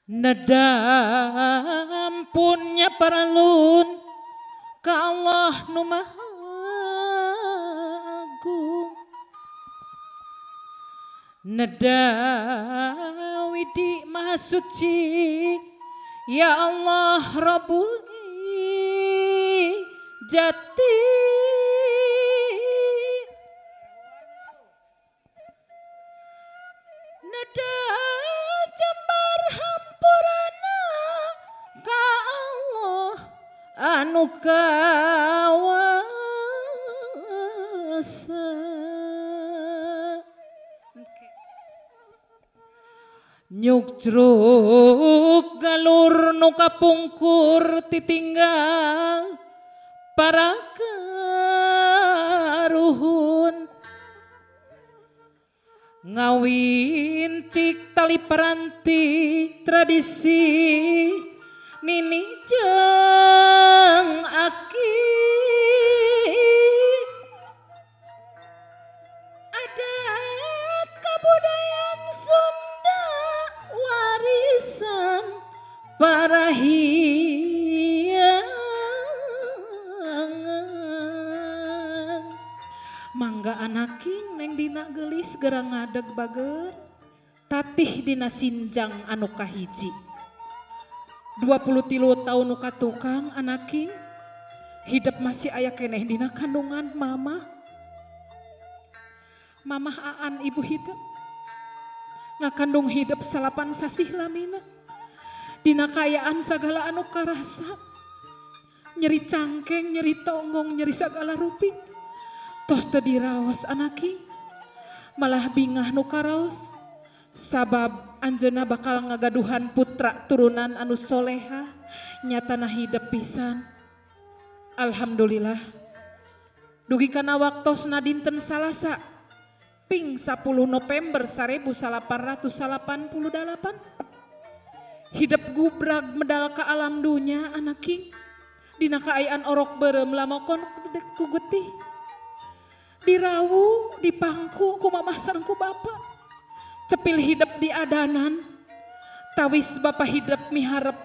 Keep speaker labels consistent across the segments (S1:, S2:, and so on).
S1: Nedampunnya paralun ka Allah nu Maha Agung. Nedawidi Maha Suci ya Allah Rabbul Jati. Neda jambar hampurana ka Allah anu kawasa. Nyugruk galur nu kapungkur titinggal para karuhun ngawin cik tali paranti tradisi nini jeung aki adat kabudayaan Sunda warisan para hiangan. Mangga anaking neng dina gelis gera ngadeg bager tatih dina sinjang anu kahiji 23 tahun nu katukang anaking hidup masih aya keneh dina kandungan mamah Aan ibu hidup ngakandung hidup salapan sasih lamina dina kayaan sagala anu karasa nyeri cangkeng nyeri tonggong nyeri sagala rupi tos teu diraos anaki malah bingah nu karaos sabab anjeunna bakal ngagaduhan putra turunan anu soleha nyatana hidup pisan. Alhamdulillah dugi kana waktosna dinten Salasa ping 10 November 1888 hidup gubrag medal ka alam dunya anaki dina kaayaan orok beureum lamokon ku getih dirawu dipangku ku mamah sareng ku bapa cepil hidup di adanan tawis bapa hidup miharep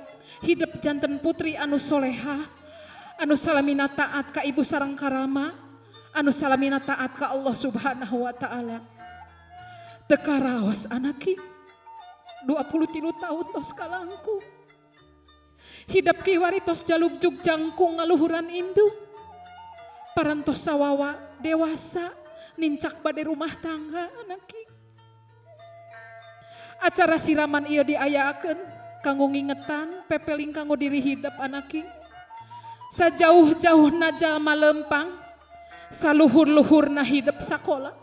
S1: hidup janten putri anu soleha anu salamina taat ka ibu sareng karama anu salamina taat ka Allah subhanahu wa ta'ala teu karaos anaki 23 tahun tos kalangku hidup kiwari tos jalugjug jangkung ngaluhuran induk parantos sawawa dewasa nincak bade rumah tangga anaki acara siraman ieu diayakeun kanggo ngingetan pepeling kanggo diri hidup anaki sajauh-jauhna jalma lempang saluhur-luhurna hidup sakola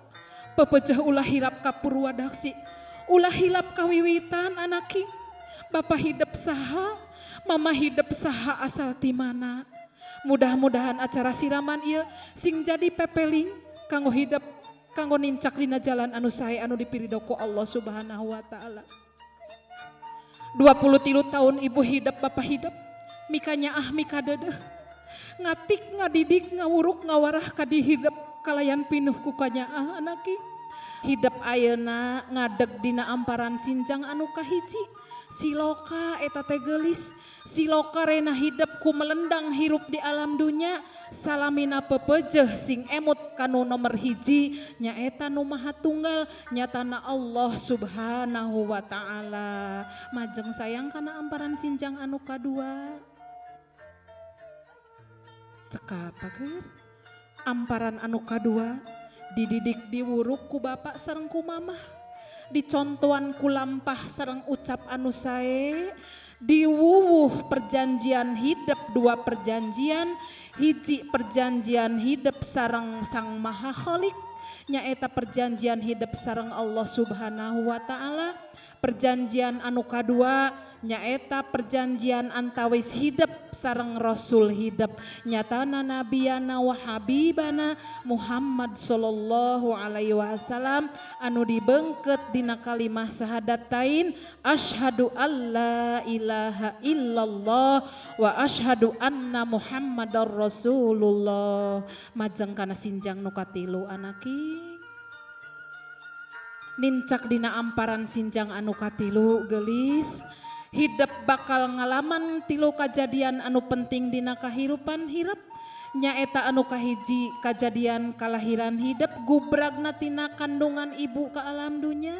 S1: pepejeh ulah hirap ka Purwadaksi ulah hilap kawiwitan anaki bapa hidup saha mama hidup saha asal ti mana. Mudah-mudahan acara siraman ieu sing jadi pepeling kanggo hidup kanggo nincak dina jalan anu sae anu dipirido ku Allah subhanahu wa ta'ala. 23 tahun ibu hidup bapa hidup mika nyaah mika dedeh ngatik ngadidik ngawuruk ngawarah kadi hidup kalayan pinuh ku kanyaah anaki hidup ayeuna ngadeg dina amparan sinjang anu kahiji siloka eta teh geulis siloka rena hidup ku melendang hirup di alam dunya salamina pepejeh sing emut kanu nomor hiji nyaeta nu maha tunggal nyatana Allah subhanahu wa ta'ala. Majeng sayang kana amparan sinjang anu kadua cekap pager amparan anu kadua dididik diwuruk ku bapak sareng ku mamah dicontoan ku lampah sareng ucap anu sae diwuwuh perjanjian hidup 2 perjanjian hiji perjanjian hidup sareng Sang Maha Khalik nyaeta perjanjian hidup sareng Allah subhanahu wa ta'ala. Perjanjian anu kadua nyaeta perjanjian antawis hidup sareng Rasul hidup nyatana nabiyana wa habibana Muhammad sallallahu alaihi wasallam anu dibeungkeut dina kalimah syahadatain asyhadu alla ilaha illallah wa asyhadu anna Muhammadar Rasulullah. Majeng kana sinjang nu katilu anaki nincak dina amparan sinjang anu katilu geulis Hidup bakal ngalaman tilu kajadian anu penting dina kahirupan hirep. Nyaeta anu kahiji kajadian kalahiran hidup gubragna tina kandungan ibu ke alam dunya.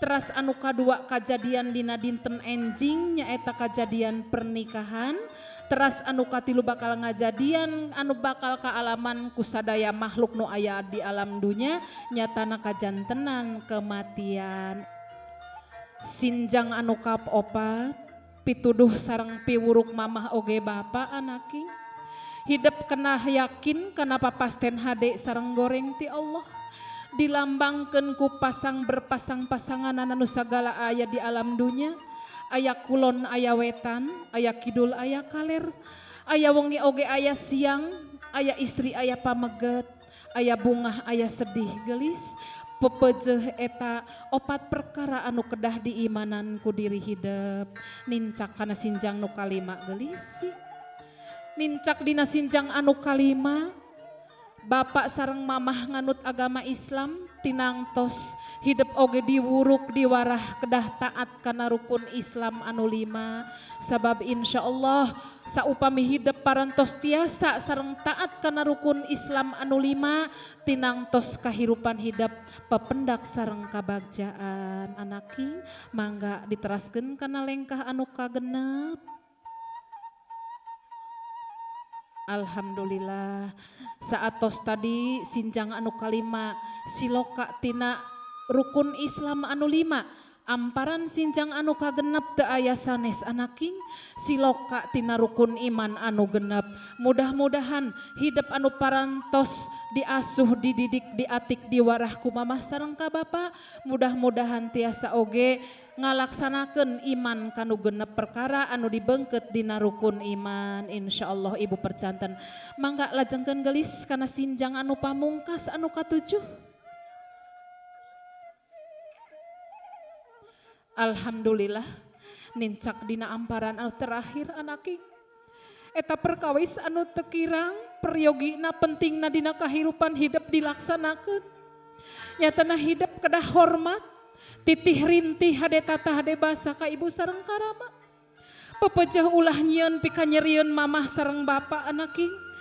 S1: Teras anu kadua kajadian dina dinten enjing nyaeta kajadian pernikahan. Teras anu katilu bakal ngajadian anu bakal kaalaman kusadaya makhluk nu aya di alam dunya nyatana kajantenan kematian. Sinjang anu kaopat pituduh sareng piwuruk mamah oge bapa anaki. Hidup kena yakin kena papasten hade sareng goreng ti Allah. Dilambangkeun ku pasang berpasang-pasangan anu sagala aya di alam dunya. Aya kulon aya wetan, aya kidul aya kaler, aya wengi oge aya siang, aya istri aya pameget, aya bungah aya sedih gelis. Pepejeh eta opat perkara anu kedah diimanan ku diri hidup. Nincak kana sinjang nu kalima gelis. Nincak dina sinjang anu kalima bapak sareng mamah nganut agama Islam tinangtos hidup oge diwuruk diwarah kedah taat kana rukun Islam anu 5 sabab insyaallah saupami hidup parantos tiasa sareng taat kana rukun Islam anu 5 tinangtos kahirupan hidup pependak sareng kabagjaan anaki mangga diteraskeun kana lengkah anu kagenep. Alhamdulillah saatos tadi sinjang anu kalima siloka tina rukun Islam anu 5 amparan sinjang anu kagenep teu aya sanes anaking siloka tina rukun iman anu genep. Mudah-mudahan hidup anu parantos diasuh dididik diatik diwarah ku mamah sareng ka bapa mudah-mudahan tiasa oge ngalaksanakeun iman kanu genep perkara anu dibeungkeut dina rukun iman insyaallah ibu percanten. Mangga lajengkeun gelis kana sinjang anu pamungkas anu katujuh. Alhamdulillah nincak dina amparan anu terakhir anaki eta perkawis anu teu kirang periogina pentingna dina kahirupan hidup dilaksanakeun. Nyatana hidup kedah hormat titih rintih hade tata hade basa ka ibu sareng karama. Pepejeh ulah nyieun pikanyerieun mamah sareng bapa anaking.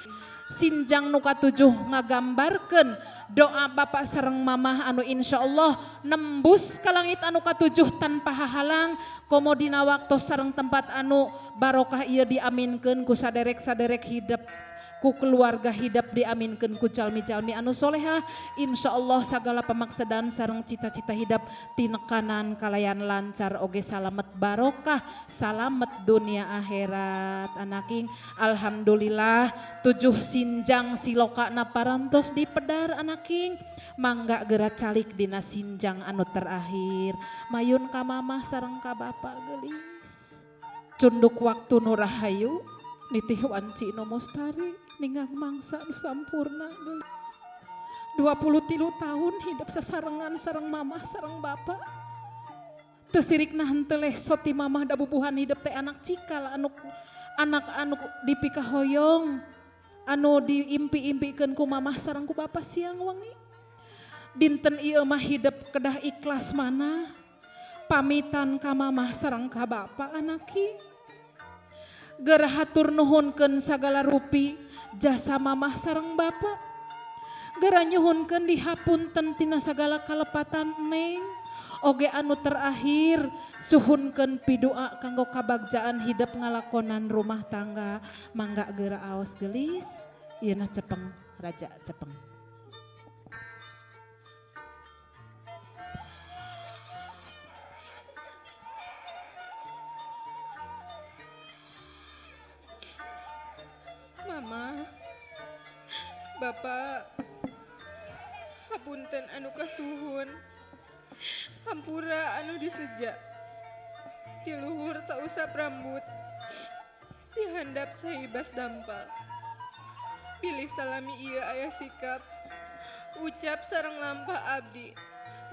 S1: Sinjang nu katujuh ngagambarkeun doa bapa sareng mamah anu insyaallah nembus ka langit anu katujuh tanpa hahalang komo dina waktu sareng tempat anu barokah ieu diaminkeun ku saderek-saderek hidup ku keluarga hidup diaminkeun ku jalmi-jalmi anu solehah insyaallah sagala pamaksadan sareng cita-cita hidup tinekanan kalayan lancar oge salamet barokah salamet dunia akhirat anaking. Alhamdulillah 7 sinjang silokana parantos dipedar anaking mangga geura calik dina sinjang anu terakhir mayun ka mamah sareng ka bapa gelis cunduk waktu nu rahayu nitih wanci nu mustari ningang mangsa nu sampurna 23 tahun hidup sasarengan sareng mamah sareng bapa teu sirikna henteu lesot ti mamah da bubuhan hidup teh anak cikal anak anu dipikahoyong anu diimpi-impikeun ku mamah sareng ku bapa siang wengi. Dinten ieu mah hidup kedah ikhlas mana pamitan ka mamah sareng ka bapa anaki geura hatur nuhunkeun sagala rupi jasa mamah sareng bapa geura nyuhunkeun dihapunten tina sagala kalepatan neng oge anu terakhir suhunkeun pidoa kanggo kabagjaan hidup ngalakonan rumah tangga mangga geura aos gelis ieuna cepeng raja cepeng.
S2: Mama, Bapak, hapunten anu kasuhun, hampura anu disejak, tiluhur sausap rambut, dihandap sahibas dampal. Pilih salami ieu aya sikap, ucap sareng lampah abdi,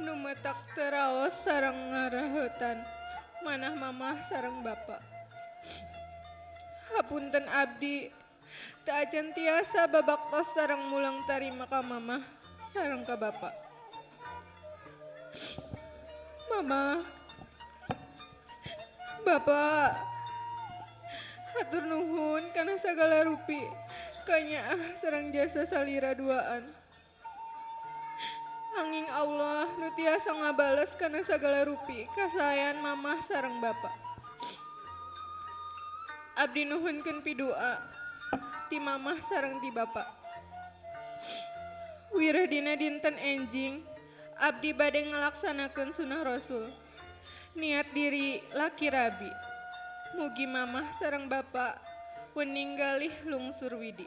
S2: nu metak teraos sareng ngarahetan, manah mamah sareng Bapak. Hapunten abdi, teu acan tiasa babaktos sareng mulang tarima ka mamah sareng ka bapa. Mama, Bapak, hatur nuhun karena segala rupi kanya sareng jasa salira duaan. Anging Allah nu tiasa ngabales karena segala rupi kasayan mamah sareng bapak. Abdi nuhunkeun pidua ti mamah sareng ti bapak. Wireh dina dinten enjing abdi bade ngalaksanakeun sunah rasul. Niat diri laki rabi. Mugi mamah sareng bapak weninggalih lungsur widi.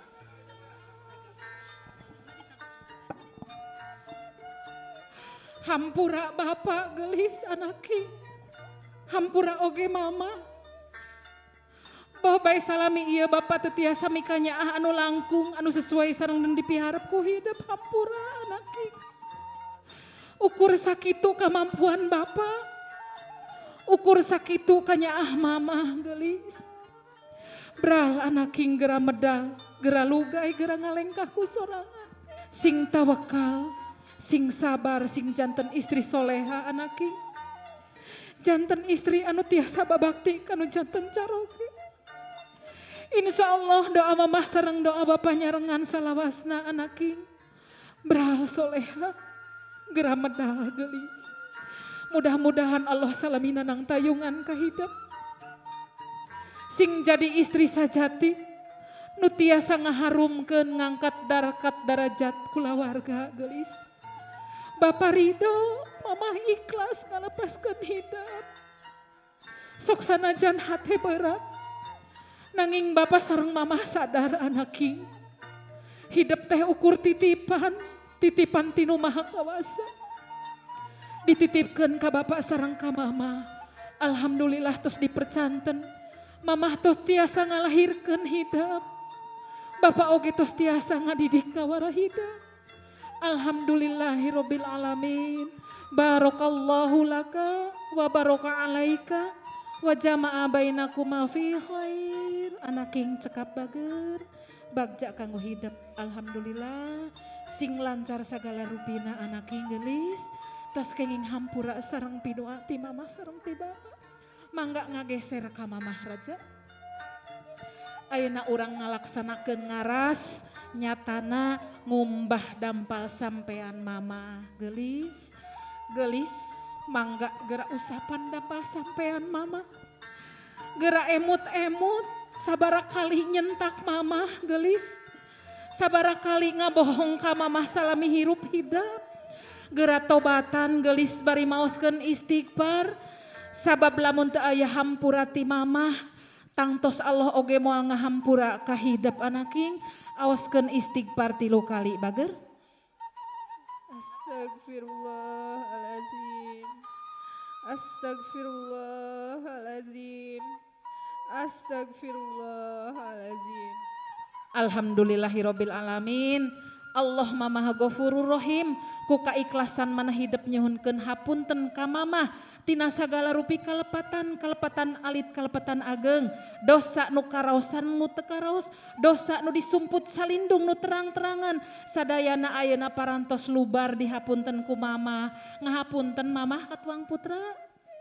S1: Hampura bapak gelis anaki. Hampura oge mama. Bah bae salami ieu bapak teu tiasa mikanya anu langkung anu sesuai sareng nu dipiharep ku hidup hampura anaki. Ukur sakitu kemampuan bapak. Ukur sakitu kanya mama gelis. Bral anaking gera medal, gera lugay, gera ngalengkah ku sorangan. Sing tawakal, sing sabar, sing janten istri soleha anaki. Janten istri anu tiasa babakti kanu janten caroge. Insya Allah doa mamah sareng doa bapak nyarengan salawasna anaki. Bral soleha, gera medal gelis. Mudah-mudahan Allah salamina nang tayungan kahidap. Sing jadi istri sajati nu tiasa ngaharumkeun ngangkat darkat darajat kulawarga gelis. Bapak ridho, mamah ikhlas ngalepaskeun hidap. Sok sanajan hate berat, nanging bapak sareng mamah sadar anaking. Hidup teh ukur titipan, titipan tinu maha kawasa. Dititipkeun ka bapak sareng ka mama. Alhamdulillah tos dipercanten. Mamah tos tiasa ngalahirkeun hidap. Bapak oge tos tiasa ngadidik ngawara hidap. Alhamdulillahirabbil alamin. Barakallahu laka wa baraka alaika wa jama'a bainakuma fi khair. Anaking cekap bager bagja kanggo hidap. Alhamdulillah sing lancar sagala rupina anaking gelis. Tas kenging hampura sareng pidua ti mamah sareng ti bapak. Mangga ngageser ka mamah raja. Ayeuna urang ngalaksanakeun ngaras nyatana ngumbah dampal sampean mama gelis. Gelis mangga geura usapan dampal sampean mama. Geura emut-emut sabara kali nyentak mama gelis. Sabara kali ngabohong ka mamah salami hirup hidap. Geura tobatan gelis bari maoskeun istighfar. Sabab lamun teu aya hampura ti mamah, tangtos Allah oge moal ngahampura ka hidap anaking. Aoskeun istighfar 3 kali bager.
S2: Astagfirullahaladzim. Astagfirullahaladzim. Astagfirullahaladzim.
S1: Alhamdulillahirabbil alamin. Allah Maha Ghafurur Rahim. Ku kaikhlasan mana hidup nyuhunkeun hapunten ka mamah tina sagala rupi kalepatan, kalepatan alit, kalepatan ageng, dosa nu karaosan nu teu karaos, dosa nu disumput salindung nu terang-terangan, sadayana ayeuna parantos lubar dihapunten ku mamah, ngahapunten mamah ka tuang putra.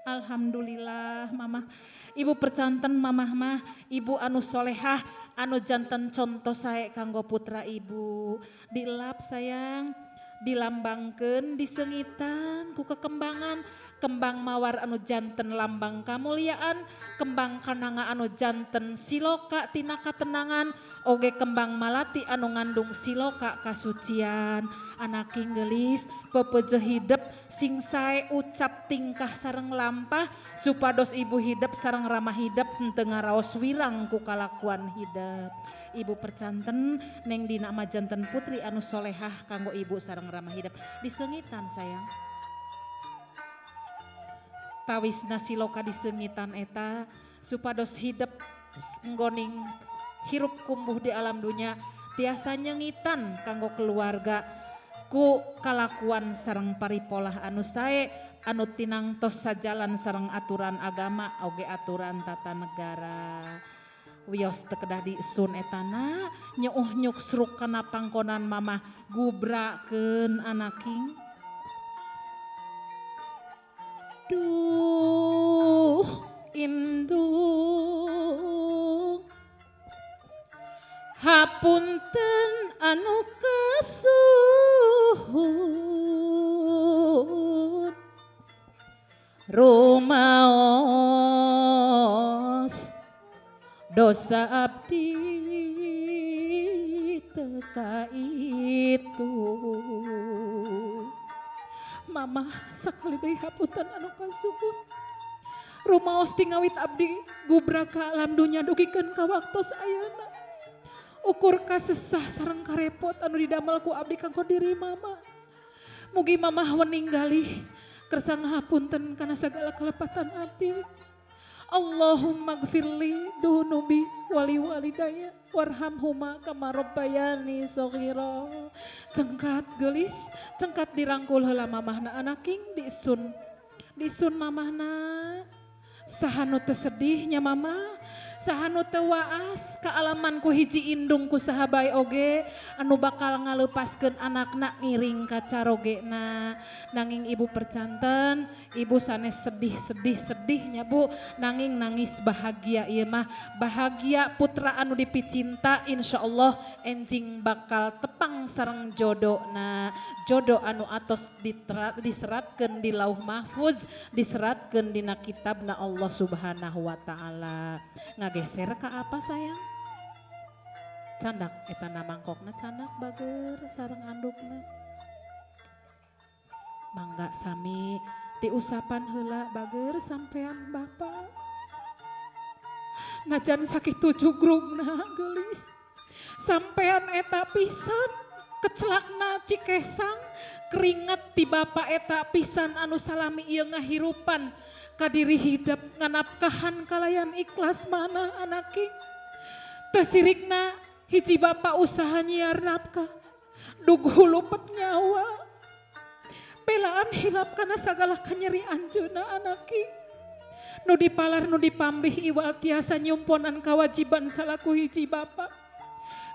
S1: Alhamdulillah mamah, ibu percanten mamah mah ibu anu solehah, anu janten contoh sae kanggo putra ibu. Dielap sayang, dilambangkeun, disengitan ku kekembangan, kembang mawar anu janten lambang kamuliaan, kembang kananga anu janten siloka tina katenangan, oge kembang malati anu ngandung siloka kasucian. Anaking gelis pepeje hidep sing sae ucap tingkah sareng lampah supados ibu hidep sareng ramah hidep henteu ngaraos wirang ku kalakuan hidep. Ibu percanten neng dina mah janten putri anu solehah kanggo ibu sareng ramah hidep. Disengitan sayang. Tawisna siloka disengitan eta supados hidep nggoning hirup kumbuh di alam dunya tiasa nyengitan kanggo keluarga ku kalakuan sareng paripolah anu sae anu tinangtos sajalan sareng aturan agama oge aturan tata negara. Wios teu kedah disun etana nyeuh nyuksruk kana pangkonan mamah gubrakeun anaking. Duh indung hapunten anu kasuhun rumaos dosa abdi teka itu Mama sakali deui hapunten anu kasuhun rumaos tingawit abdi gubrak ka alam dunya dugikeun ka waktos ayeuna ukur kasesah sareng karepot anu didamel ku abdi kanggo diri Mama mugi Mama weninggali kersa ngahapunten kana sagala kelepatan abdi Allahumma gfirli dunubi wali walidaya warhamhuma kama rabbayani shaghira cengkat geulis cengkat dirangkul heula mamahna anaking disun mamahna sahanu teu sedihnya mama sahanu teu waas kaalaman ku hiji indung ku sahabai oge anu bakal ngaleupaskeun anakna ngiring ka carogena nanging ibu percanten ibu sanes sedihnya Bu nanging nangis bahagia ieu mah bahagia putra anu dipicinta insyaallah enjing bakal tepang sareng jodona jodoh anu atos diseratkeun di lauh mahfuz diseratkeun dina kitabna Allah Subhanahu wa taala ngageser ka apa sayang candak eta mangkokna candak bager sareng andukna mangga sami diusapan heula bager sampean Bapa najan sakitu jugrungna geulis sampean eta pisan kecelakna cikesang keringet ti Bapa eta pisan anu salami ieu ngahirupan kadiri hidup nganapkahan kalayan ikhlas mana anaki tesirikna hiji Bapa usaha nyiar nafkah dugu lupet nyawa pelaan hilap kana sagala kanyeri anjeuna anaki nu dipalar nu dipamrih iwal tiasa nyumponan kewajiban salaku hiji Bapa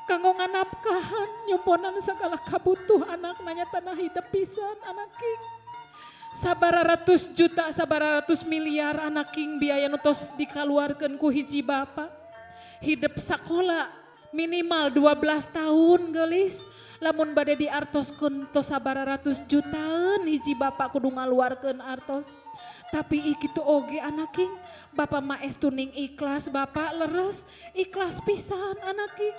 S1: kanggo nganapkahan nyumponan sagala kabutuh anak nanya tanah hidup pisan anaki sabaratus juta sabaratus miliar anak king biaya nutos dikaluarkeun ku hiji Bapa hidup sakola minimal 12 tahun geulis lamun bade diartoskeun tos sabaratus jutaan hiji Bapa kudu ngaluarkeun artos tapi ikitu oge anak king Bapa maestu ning ikhlas Bapa leres ikhlas pisan anak king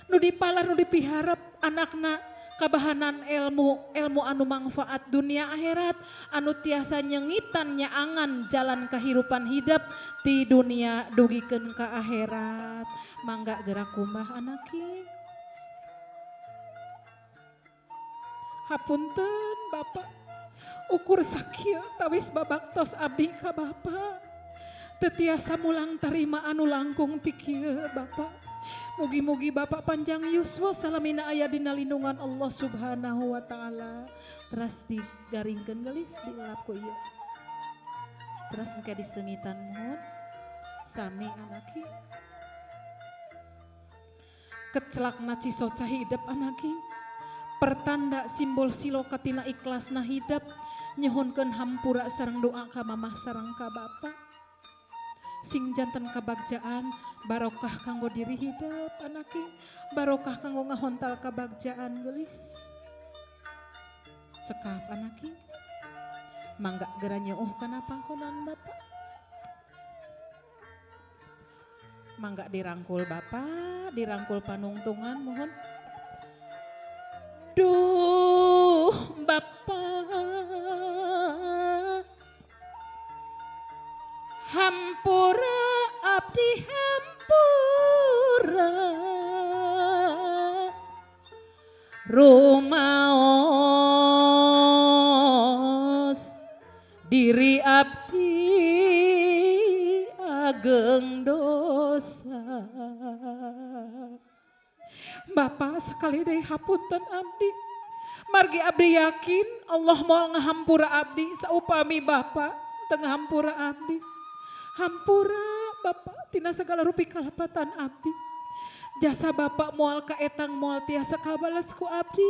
S1: nu dipalar nu dipiharap anakna kabahanan ilmu anu manfaat dunia akhirat anu tiasa nyengitan nyaangan jalan kehidupan hidup di dunia dugikeun ka akhirat mangga gerak kumbah anaki hapunten Bapak ukur sakieu tawis babaktos abdi ka Bapa teu tiasa mulang tarima anu langkung ti kieu Bapak mugi-mugi Bapak panjang yuswa salamina aya dina lindungan Allah Subhanahu wa taala. Teras digaringkeun geulis dielap ku ieu. Teras engke diseungitan mohon sami anaki. Kecelakna cisoca hidup anaki. Pertanda simbol siloka tina ikhlasna hidup nyuhunkeun hampura sareng doa ka mamah sareng ka Bapa. Sing janten kabagjaan barokah kanggo diri hidup anaki barokah kanggo ngahontal kabagjaan geulis cekap anaki mangga geura nyeuh kana pangkonan Bapa mangga dirangkul Bapa dirangkul panungtungan mohon duh Bapa hampura abdi hampura rumaos diri abdi ageng dosa Bapa sekali deui hapunten abdi margi abdi yakin Allah moal ngahampura abdi saupami Bapa teu ngahampura abdi hampura Bapak tina segala rupi kalapatan abdi jasa Bapak moal ka etang moal tiasa kabales ku abdi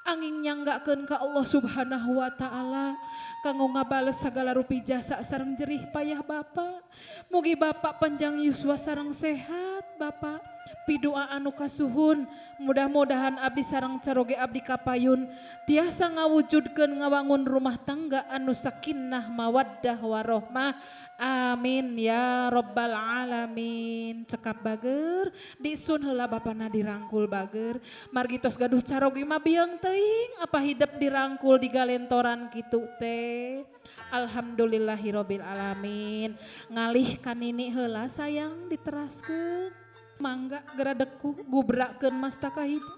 S1: angin nyanggakeun ka Allah Subhanahu wa taala kanggo ngabales sagala rupi jasa sareng jerih payah Bapa. Mugi Bapa panjang yuswa sareng sehat Bapa. Pidoa anu kasuhun mudah-mudahan abdi sareng caroge abdi kapayun tiasa ngawujudkeun ngawangun rumah tangga anu sakinah mawaddah warohmah. Amin ya rabbal alamin. Cekap bager disun heula bapana dirangkul bager margi tos gaduh caroge mah biang teuing apa hidup dirangkul di galentoran kitu teh. Alhamdulillahirabbil alamin. Ngalih kanini heula sayang diteraskeun. Mangga gera deku gubrakeun mastaka hidup.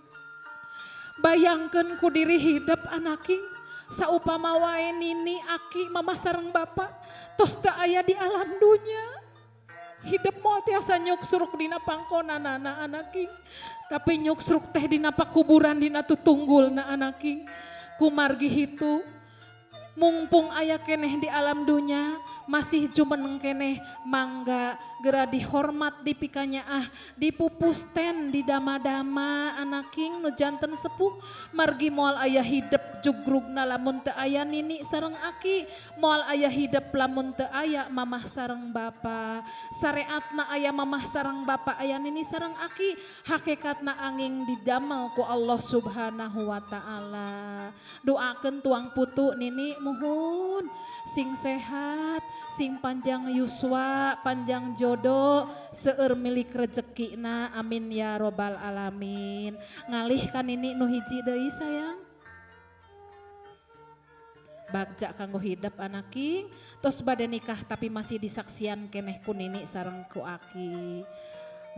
S1: Bayangkeun ku diri hidup anaking saupama wae nini aki mama sareng bapa tos teu aya di alam dunya. Hidup moal tiasa nyuksruk dina pangkonanana anaking. Tapi nyuksruk teh dina pakuburan dina tutunggulna anaking. Kumargi hitu mungpung aya keneh di alam dunya masih jumeneng keneh mangga gera dihormat dipikanya dipupusten di dama-dama anaking nu janten sepuh margi moal aya hidup jugrugna lamun teu aya nini sareng aki moal aya hidup lamun teu aya mamah sareng bapa sareatna aya mamah sareng bapa aya nini sareng aki hakikatna angin didamel ku Allah Subhanahu wa taala. Doakeun tuang putu nini muhun sing sehat sing panjang yuswa panjang jodoh seueur milik rezekina amin ya robbal alamin. Ngalih kan ini nu hiji deui sayang bagja kanggo hidup anaking tos bade nikah tapi masih disaksian keneh ku nini sareng ku aki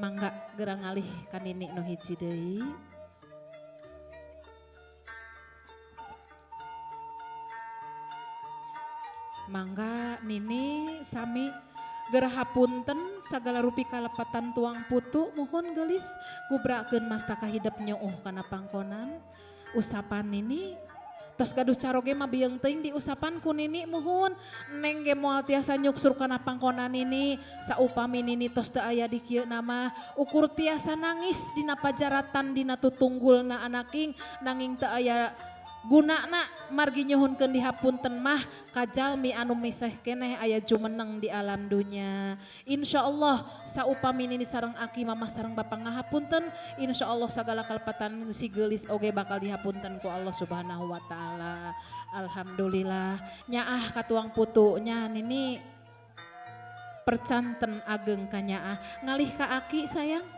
S1: mangga geura ngalih kan ini nu hiji deui. Mangga nini sami geura hapunten sagala rupi kalepatan tuang putu mohon geulis gubrakeun mastaka hidup nyeuh kana pangkonan usapan nini tos gaduh caroge mah bieung teuing di usapan ku nini mohon neng ge moal tiasa nyuksur kana pangkonan nini saupami nini tos teu aya di kieu nama ukur tiasa nangis dina pajaratan dina tutunggulna anaking nanging teu aya gunana margi nyuhunkeun dihapunten mah kajalmi anu miseh keneh aya jumeneng di alam dunya. Insyaallah saupami nini sareng aki mamah sareng bapa ngahapunten insyaallah sagala kalepatan si geulis oge bakal dihapunten ku Allah Subhanahu wa taala. Alhamdulillah nyaah katuang putunya nini percanten ageng ka nyaah ngalih ka aki sayang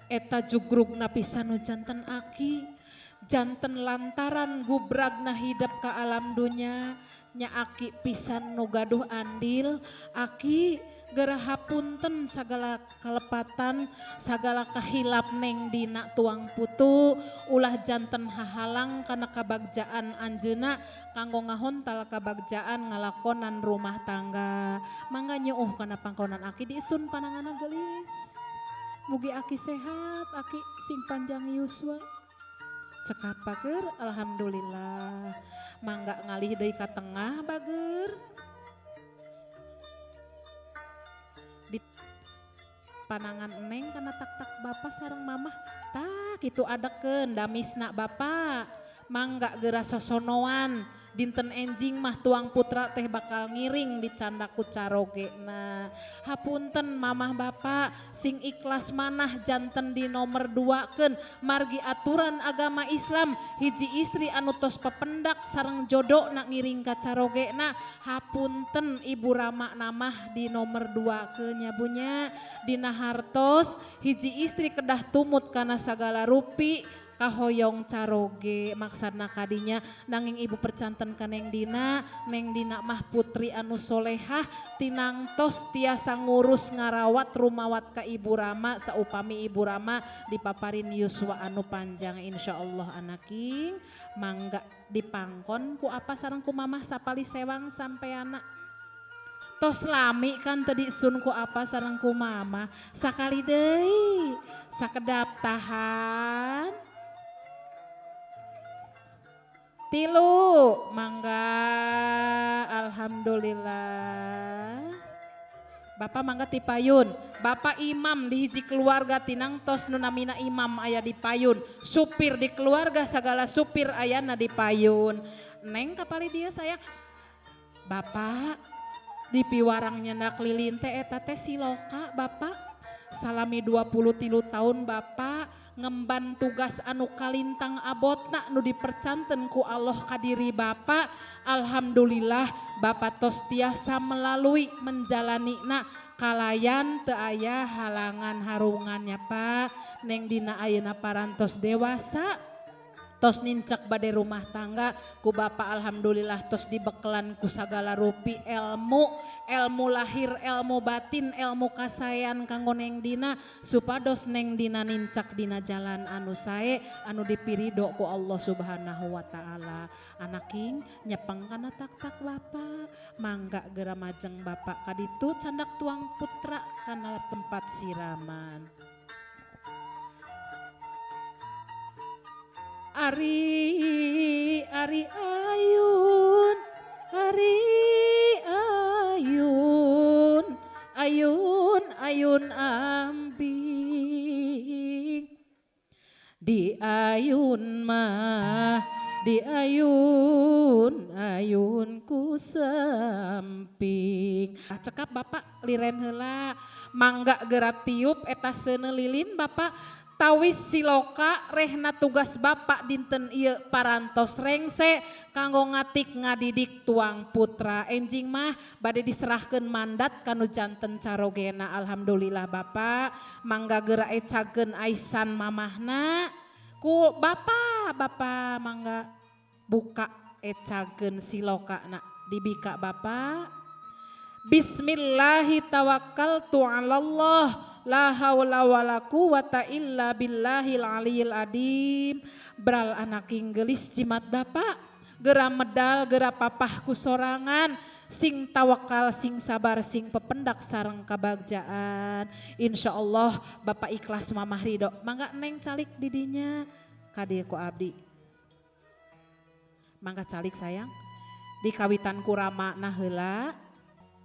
S1: eta jugrugna pisan nu janten aki janten lantaran gubragna hidup ke alam dunya nya aki pisan nu gaduh andil aki geura hapunten sagala kalepatan sagala kahilap neng dina tuang putu ulah janten hahalang kana kabagjaan anjeuna kanggo ngahontal kabagjaan ngalakonan rumah tangga mangga nyeuh kana pangkonan aki diisun pananganna geulis mugi aki sehat aki sing panjang yuswa. Cekap bager alhamdulillah mangga ngalih deui ka tengah bager di panangan eneng kana tak-tak bapa sareng mamah tak kitu adekeun damisna bapa mangga geura sosonoan dinten enjing mah tuang putra teh bakal ngiring dicanda ku carogena hapunten mamah bapa sing ikhlas manah janten di nomor 2keun margi aturan agama Islam hiji istri anu tos pependak sareng jodoh nak ngiring ka carogena hapunten ibu rama namah di nomor 2keun nya bunya dina hartos hiji istri kedah tumut kana sagala rupi kahoyong caroge maksana kadinya nanging ibu percanten ka Neng Dina mah putri anu solehah tinangtos tiasa ngurus ngarawat rumawat ka ibu Rama saupami ibu Rama dipaparin yuswa anu panjang insyaallah anaking mangga dipangkon ku apa sareng ku mamah sapali sewang sampai anak tos lami kan tadi sun ku apa sareng ku mama sakali deui sakedap tahan tilu mangga alhamdulillah Bapak mangga ti payun. Bapak imam di hiji keluarga tinang tos nu namina imam aya di payun. Supir di keluarga sagala supir ayana di payun. Neng kapali dia sayang. Bapak di piwarangnya nak lilin teh eta teh siloka Bapak. Salami 23 tahun Bapak ngemban tugas anu kalintang abotna nu dipercanten ku Allah kadiri Bapak. Alhamdulillah Bapak tos tiasa melalui menjalani kalayan teu aya halangan harungannya Pak. Neng dina ayeuna parantos dewasa tos nincak bade rumah tangga ku Bapak alhamdulillah tos dibekelan ku sagala rupi ilmu lahir, ilmu batin, ilmu kasayan kanggo neng dina supados neng dina nincak dina jalan anu sae anu dipirido ku Allah Subhanahu wa taala. Anaking nyepeng kana tak-tak Bapak, mangga geura majeng Bapak kaditu candak tuang putra kana tempat siraman. Ari ayun, ari ayun ambing. Di ayun mah, di ayun ku samping. Cekap Bapak liren heula, mangga geura tiup eta seuneu lilin Bapak. Tawis siloka rehna tugas Bapak dinten ieu parantos rengse kanggo ngatik ngadidik tuang putra. Enjing mah bade diserahkeun mandat kanu janten carogena. Alhamdulillah Bapak mangga geura ecageun aisan mamahna ku Bapak mangga buka ecageun silokana dibika Bapak. Bismillahi tawakkaltu 'alallah. La haula wala quwata illa billahil aliyil adim. Bral anaking gelis jimat Bapak geura medal geura papah ku sorangan sing tawakal sing sabar sing pependak sareng kabagjaan. Insyaallah Bapak ikhlas mamah ridho. Mangga neng calik didinya kadieu ku abdi. Mangga calik sayang di kawitan ku ramana heula.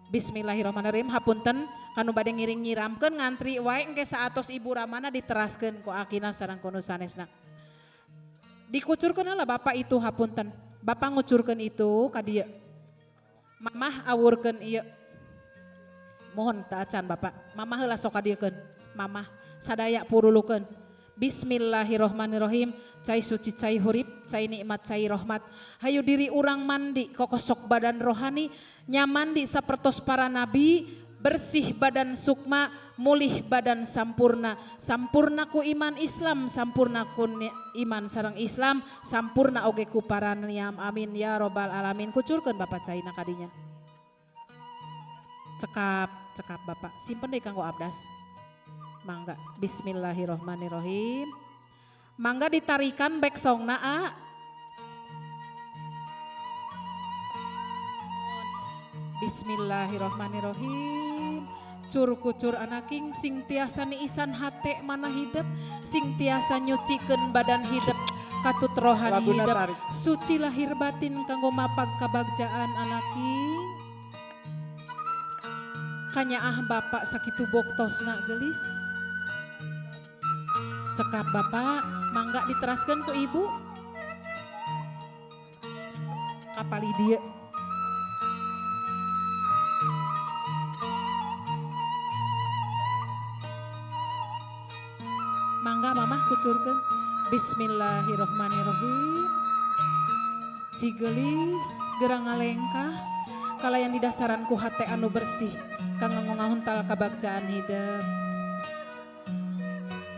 S1: Bismillahirrahmanirrahim. Hapunten kanu bade ngiring nyiramkeun ngantri wae engke saatos ibu ramana diteraskeun ku akina sareng ku nu sanesna. Dikucurkeun heula Bapak itu hapunten. Bapak ngucurkeun itu ka dieu. Mamah awurkeun ieu. Mohon taacan Bapak. Mamah heula sok kadiekeun. Mamah sadaya purulukeun. Bismillahirrahmanirrahim. Cai suci, cai hurip, cai nikmat, cai rahmat. Hayu diri urang mandi kokosok badan rohani, nyamandi sapertos para nabi, bersih badan sukma, mulih badan sampurna. Sampurna ku iman Islam, sampurna ku iman sareng Islam, sampurna oge ku para niam. Amin ya robbal alamin. Kucurkeun Bapak caina kadinya. Cekap Bapak. Simpen deui kanggo abdas. Mangga. Bismillahirrahmanirrahim. Mangga ditarikan back songna a. Bismillahirrahmanirrahim. Cur kucur anaking sing tiasa niisan hate mana hidup, sing tiasa nyucikeun badan hidup katut rohani hidup. Suci lahir batin kanggo mapag kabagjaan anaking. Kanyaah Bapak sakitu boktosna gelis. Cekap Bapak, mangga diteraskeun ku Ibu. Kapali dieu. Mangga Mamah kucurkeun. Bismillahirrahmanirrahim. Cigelis geura ngalengkah kalayan di dasaran ku hate anu bersih kanggo ngahuntal kabagjaan hidup.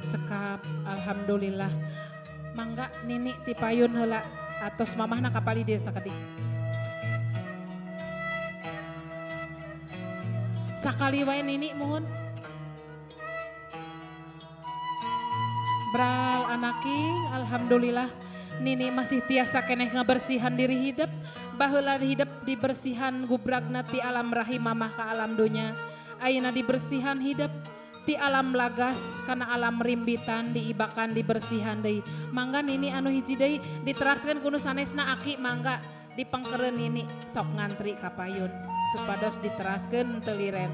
S1: Cekap alhamdulillah. Mangga nini ti payun heula atos mamahna kapali dieu sakedik. Sakali wae nini mohon. Bral anaking alhamdulillah nini masih tiasa keneh ngabersihan diri hidup. Baheula hidup dibersihan gubragna ti alam rahim mamah ka alam dunya. Ayeuna dibersihan hidup ti alam lagas kana alam rimbitan diibakan dibersihan deui. Mangga nini anu hiji deui diteraskeun ku nu sanesna aki mangga dipengkeureun nini sok ngantri ka payun supados diteraskeun teu liren.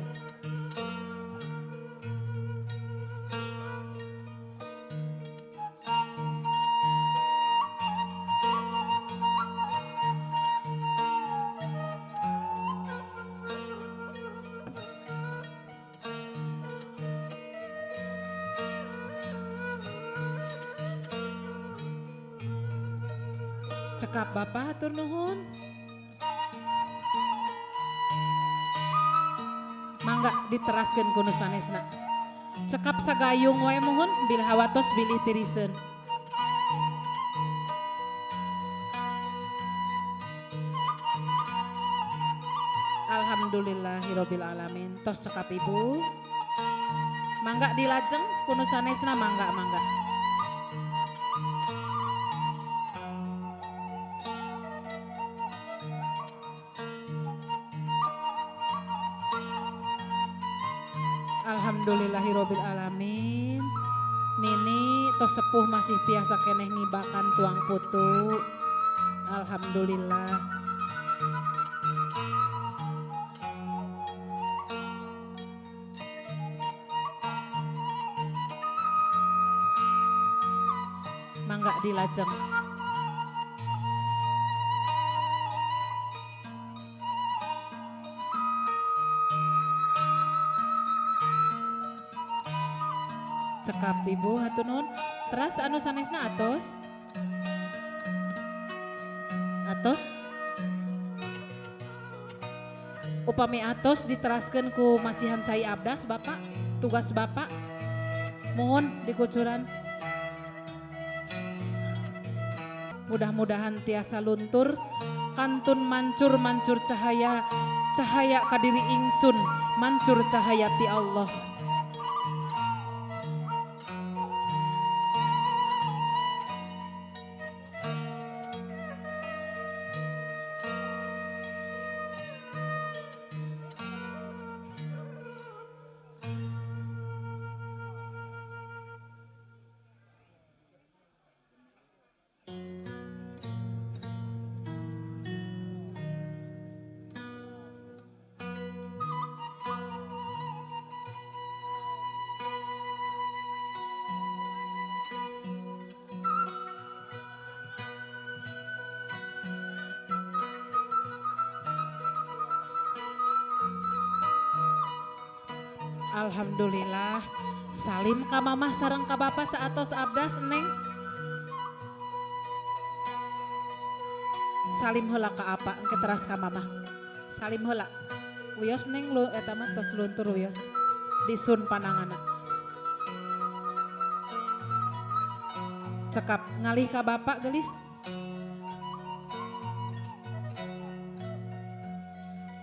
S1: Cekap Bapak hatur nuhun. Mangga diteraskeun ku nu sanesna. Cekap sagayung wae mohon bil hawatos bilih tiriseun. Alhamdulillahirabbil alamin. Tos cekap Ibu. Mangga dilajeng ku nu sanesna mangga. Alhamdulillahirabbil alamin. Nini tos sepuh masih tiasa keneh ngibakan tuang putu. Alhamdulillah. Mangga dilajeng. Cekap Ibu hatur nuhun. Teras anu sanesna atos. Upami atos diteraskeun ku masihan cai abdas Bapak, tugas Bapak. Mohon dikucuran. Mudah-mudahan tiasa luntur, kantun mancur cahaya kadiri ingsun, mancur cahaya ti Allah. Alhamdulillah. Salim ka mamah sareng ka bapak saatos abdas Neng. Salim heula ka apa engke teras ka mamah. Salim heula. Wios Neng lu eta mah tos luntur wios. Disun panangana. Cekap ngalih ka bapak gelis.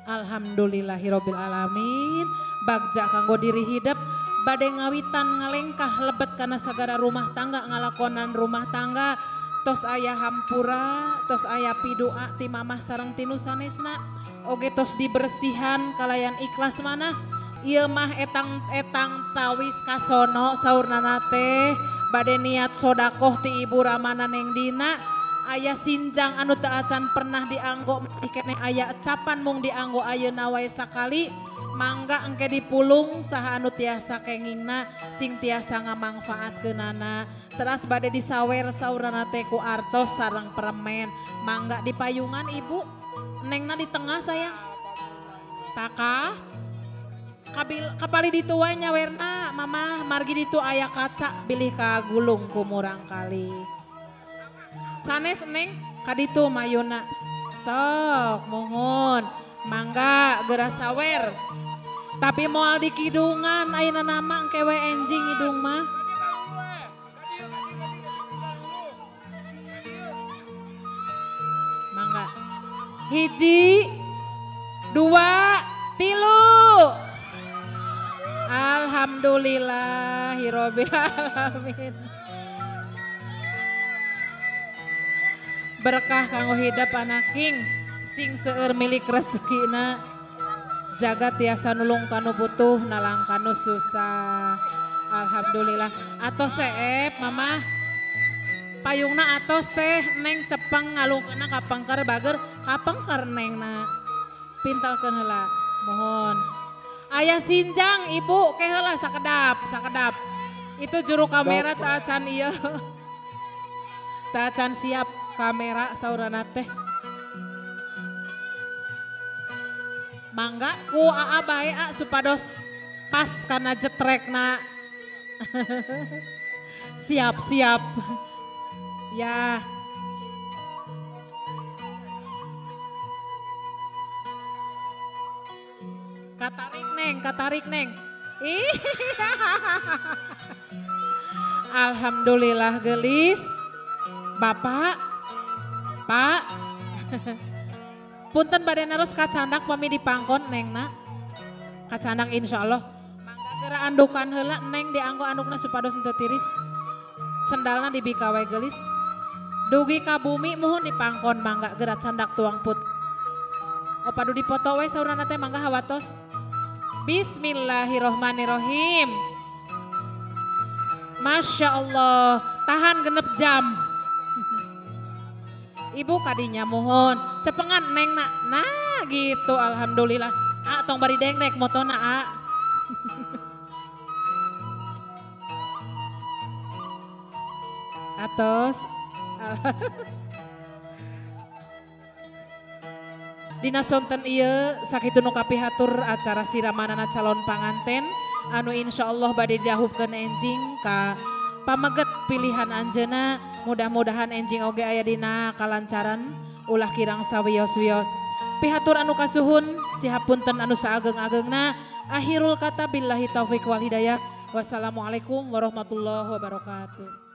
S1: Alhamdulillahirabbil alamin. Bagja kanggo diri hidup bade ngawitan ngalengkah lebet kana sagara rumah tangga ngalakonan rumah tangga tos aya hampura tos aya pidua ti mamah sareng ti nu sanesna oge tos dibersihan kalayan ikhlas mana ieu mah etang tawis kasono saurnana teh bade niat sodakoh ti ibu ramana neng dina aya sinjang anu teu acan pernah dianggo keneh aya capan mung dianggo ayeuna wae sakali. Mangga engke dipulung saha anu tiasa kengingna sing tiasa ngamangfaatkeunana teras bade disawer saurana teh ku artos sareng permen mangga dipayungan Ibu Nengna di tengah sayang taka kapali ditu wae nyawerna Mama margi ditu aya kaca bilih ka gulung kumurang kali sanes Neng kaditu mayuna sok mohon mangga geura sawer tapi moal di kidungan ayeuna nama engke we enjing hidung mah. Mangga. 1 2 3. Alhamdulillahirabbil alamin. Berkah kanggo hidup anaking sing seueur milik rezekina. Jaga tiasa nulung kanu butuh nalang kanu susah. Alhamdulillah. Atos seep Mama. Payungna atos teh Neng cepeng ngalungkeunna ka pengker bager kapengker Nengna. Pintalkeun heula. Mohon. Aya sinjang Ibu ke heula sakedap. Itu juru kamera teu acan ieu. Teu acan siap kamera saurana teh. Mangga ku aa bae supados pas kana jetrekna. Siap. Ya. neng, katarik neng. Ih. Alhamdulillah gelis. Bapak, Pak. Punten bade neros kacandak pami dipangkon neng na. Kacandak insya Allah. Mangga geura andukan heula neng dianggo andukna supados henteu tiris. Sendalna dibika we gelis. Dugi ka bumi mohon dipangkon mangga geura candak tuang put. Opadu dipoto we saurana teh mangga hawatos. Bismillahirrohmanirrohim. Masya Allah, tahan genep jam. Ibu kadinya mohon, cepengan neng nak. Nah gitu alhamdulillah. Tong bari dengdek motona Atos. Dina sonten ieu sakitu nu kapihatur acara siramanana calon panganten anu insyaallah bade didahupkeun enjing ka pameget pilihan anjeuna. Mudah-mudahan enjing oge aya dina kalancaran ulah kirang sawios-wios. Pihatur anu kasuhun sihapunten anu saageng-ageungna. Akhirul kata billahi taufik wal hidayah. Wassalamualaikum warahmatullahi wabarakatuh.